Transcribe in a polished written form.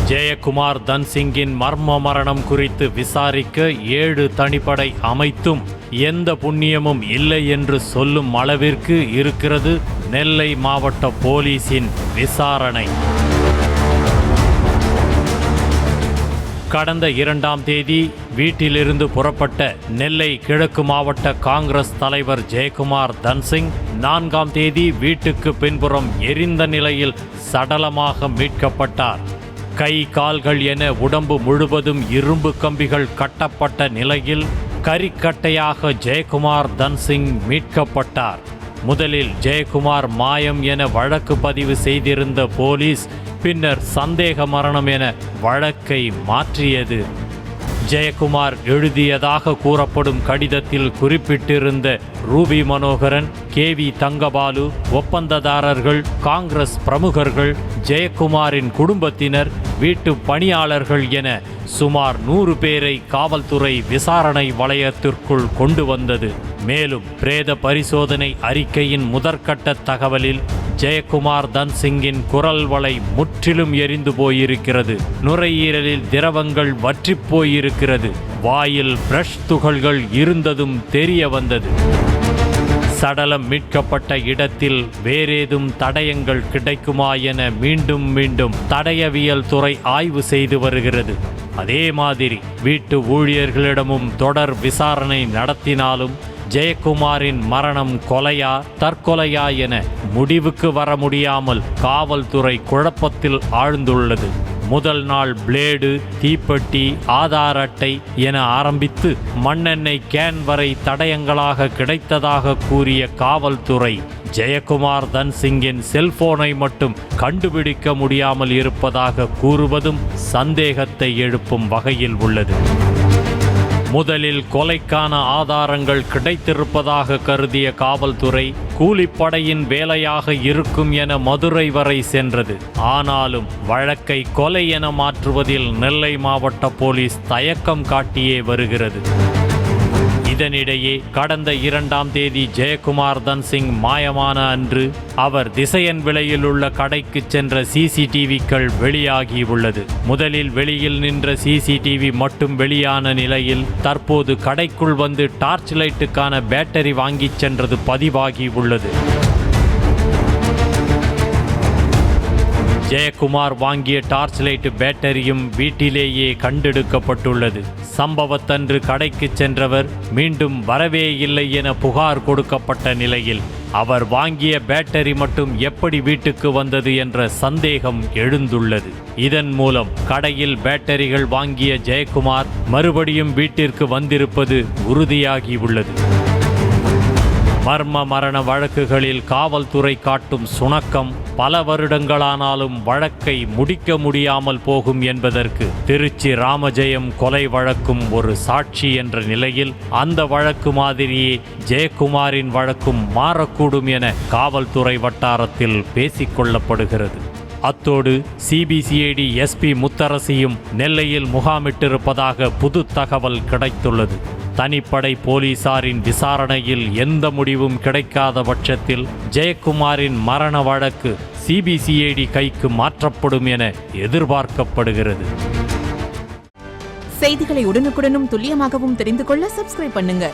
ஜெயக்குமார் தன்சிங்கின் மர்ம மரணம் குறித்து விசாரிக்க 7 தனிப்படை அமைத்தும் எந்த புண்ணியமும் இல்லை என்று சொல்லும் அளவிற்கு இருக்கிறது நெல்லை மாவட்ட போலீசின் விசாரணை. கடந்த 2ஆம் தேதி வீட்டிலிருந்து புறப்பட்ட நெல்லை கிழக்கு மாவட்ட காங்கிரஸ் தலைவர் ஜெயக்குமார் தன்சிங் 4ஆம் தேதி வீட்டுக்கு பின்புறம் எரிந்த நிலையில் சடலமாக மீட்கப்பட்டார். கை கால்கள் என உடம்பு முழுவதும் இரும்பு கம்பிகள் கட்டப்பட்ட நிலையில் கரிக்கட்டையாக ஜெயக்குமார் தன்சிங் மீட்கப்பட்டார். முதலில் ஜெயக்குமார் மாயம் என வழக்கு பதிவு செய்திருந்த போலீஸ் பின்னர் சந்தேக மரணம் என வழக்கை மாற்றியது. ஜெயக்குமார் எழுதியதாக கூறப்படும் கடிதத்தில் குறிப்பிட்டிருந்த ரூபி மனோகரன், KV தங்கபாலு, ஒப்பந்ததாரர்கள், காங்கிரஸ் பிரமுகர்கள், ஜெயக்குமாரின் குடும்பத்தினர், வீட்டு பணியாளர்கள் என சுமார் 100 பேரை காவல்துறை விசாரணை வளையத்திற்குள் கொண்டு வந்தது. மேலும் பிரேத பரிசோதனை அறிக்கையின் முதற்கட்ட தகவலில் ஜெயக்குமார் தன்சிங்கின் குரல் வளை முற்றிலும் எரிந்து போயிருக்கிறது. நுரையீரலில் திரவங்கள் வற்றிப் போயிருக்கிறது. வாயில் பிரஷ் துகள்கள் இருந்ததும் தெரிய வந்தது. சடலம் மீட்கப்பட்ட இடத்தில் வேறேதும் தடயங்கள் கிடைக்குமா என மீண்டும் தடயவியல் துறை ஆய்வு செய்து வருகிறது. அதே மாதிரி வீட்டு ஊழியர்களிடமும் தொடர் விசாரணை நடத்தினாலும் ஜெயக்குமாரின் மரணம் கொலையா தற்கொலையா என முடிவுக்கு வர முடியாமல் காவல்துறை குழப்பத்தில் ஆழ்ந்துள்ளது. முதல் நாள் பிளேடு, தீப்பெட்டி, ஆதார் அட்டை என ஆரம்பித்து மண்ணெண்ணெய் கேன் வரை தடயங்களாக கிடைத்ததாக கூறிய காவல்துறை ஜெயக்குமார் தன்சிங்கின் செல்போனை மட்டும் கண்டுபிடிக்க முடியாமல் இருப்பதாக கூறுவதும் சந்தேகத்தை எழுப்பும் வகையில் உள்ளது. முதலில் கொலைக்கான ஆதாரங்கள் கிடைத்திருப்பதாக கருதிய காவல்துறை கூலிப்படையின் வேலையாக இருக்கும் என மதுரை வரை சென்றது. ஆனாலும் வழக்கை கொலை என மாற்றுவதில் நெல்லை மாவட்ட போலீஸ் தயக்கம் காட்டியே வருகிறது. இதனிடையே கடந்த 2ஆம் தேதி ஜெயக்குமார் தன்சிங் மாயமான அன்று அவர் திசையன் விலையில் உள்ள கடைக்கு சென்ற CCTVக்கள் வெளியாகி உள்ளது. முதலில் வெளியில் நின்ற CCTV மட்டும் வெளியான நிலையில் தற்போது கடைக்குள் வந்து டார்ச் லைட்டுக்கான பேட்டரி வாங்கிச் சென்றது பதிவாகி உள்ளது. ஜெயக்குமார் வாங்கிய டார்ச் லைட் பேட்டரியும் வீட்டிலேயே கண்டெடுக்கப்பட்டுள்ளது. சம்பவத்தன்று கடைக்கு சென்றவர் மீண்டும் வரவே இல்லை என புகார் கொடுக்கப்பட்ட நிலையில் அவர் வாங்கிய பேட்டரி மட்டும் எப்படி வீட்டுக்கு வந்தது என்ற சந்தேகம் எழுந்துள்ளது. இதன் மூலம் கடையில் பேட்டரிகள் வாங்கிய ஜெயக்குமார் மறுபடியும் வீட்டிற்கு வந்திருப்பது உறுதியாகியுள்ளது. மர்ம மரண வழக்குகளில் காவல்துறை காட்டும் சுணக்கம் பல வருடங்களானாலும் வழக்கை முடிக்க முடியாமல் போகும் என்பதற்கு திருச்சி ராமஜெயம் கொலை வழக்கும் ஒரு சாட்சி என்ற நிலையில் அந்த வழக்கு மாதிரியே ஜெயக்குமாரின் வழக்கும் மாறக்கூடும் என காவல்துறை வட்டாரத்தில் பேசிக்கொள்ளப்படுகிறது. அத்தோடு CBCID SP முத்தரசியும் நெல்லையில் முகாமிட்டிருப்பதாக புது தகவல் கிடைத்துள்ளது. தனிப்படை போலீசாரின் விசாரணையில் எந்த முடிவும் கிடைக்காத பட்சத்தில் ஜெயக்குமாரின் மரண வழக்கு CBCID கைக்கு மாற்றப்படும் என எதிர்பார்க்கப்படுகிறது. செய்திகளை உடனுக்குடனும் துல்லியமாகவும் தெரிந்து கொள்ள சப்ஸ்கிரைப் பண்ணுங்க.